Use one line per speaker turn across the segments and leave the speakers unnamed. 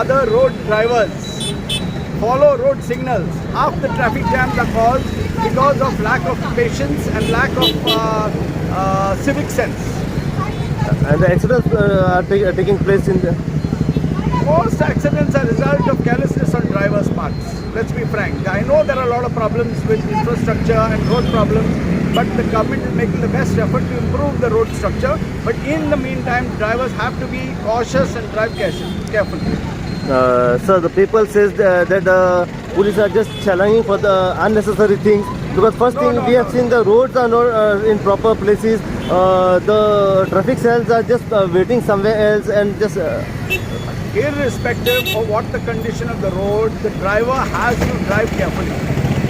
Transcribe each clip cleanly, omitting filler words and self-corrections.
other road drivers follow road signals. Half the traffic jams are caused because of lack of patience and lack of civic sense.
And the accidents are taking place in the...
Most accidents are a result of carelessness on drivers' parts. Let's be frank. I know there are a lot of problems with infrastructure and road problems, but the government is making the best effort to improve the road structure. But in the meantime, drivers have to be cautious and drive carefully.
Sir, the people says that the police are just challenging for the unnecessary things. Because first thing we have seen the roads are not in proper places. The traffic cells are just waiting somewhere else and just...
Irrespective of what the condition of the road, the driver has to drive carefully.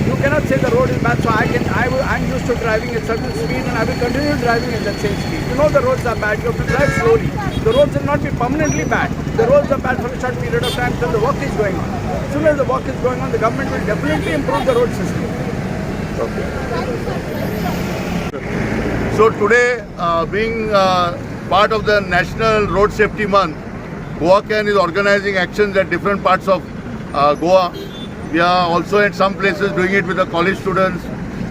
You cannot say the road is bad, so I'm used to driving at certain speed and I will continue driving at that same speed. You know the roads are bad, you have to drive slowly. The roads will not be permanently bad. The roads are bad for a short period of time till the work is going on. As soon as the work is going on, the government will definitely improve the road system.
Okay.
So today, being part of the National Road Safety Month, Goa Can is organizing actions at different parts of Goa. We are also at some places doing it with the college students,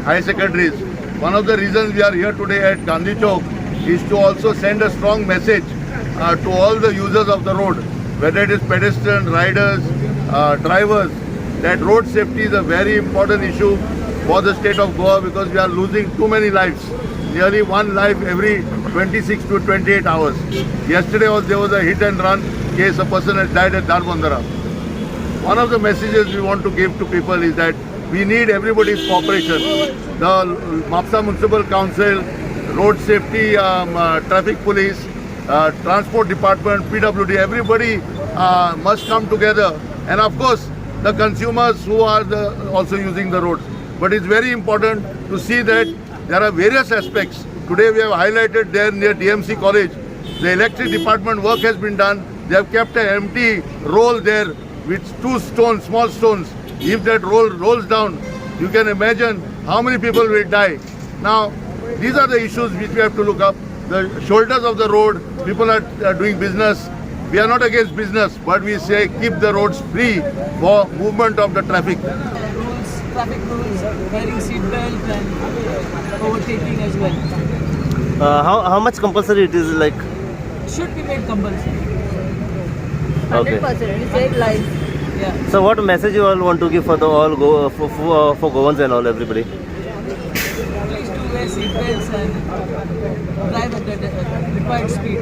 high secondaries. One of the reasons we are here today at Gandhi Chowk is to also send a strong message to all the users of the road, whether it is pedestrians, riders, drivers, that road safety is a very important issue for the state of Goa because we are losing too many lives. Nearly one life every 26 to 28 hours. Yesterday there was a hit and run case, a person has died at Darbandara. One of the messages we want to give to people is that we need everybody's cooperation. The Mapusa Municipal Council, Road Safety, Traffic Police, Transport Department, PWD, everybody must come together. And of course, the consumers who are also using the roads. But it's very important to see that there are various aspects. Today we have highlighted there near DMC College, the electric department work has been done. They have kept an empty roll there with two stones, small stones. If that roll rolls down, you can imagine how many people will die. Now, these are the issues which we have to look up. The shoulders of the road, people are doing business. We are not against business, but we say keep the roads free for movement of the traffic.
Traffic rules, wearing seat belt and overtaking as well.
How much compulsory it is like?
Should be made compulsory.
100%. We save lives.
Yeah.
So what message you all want to give for the all for Goans and all everybody?
Please do wear seat belts and drive at the required speed.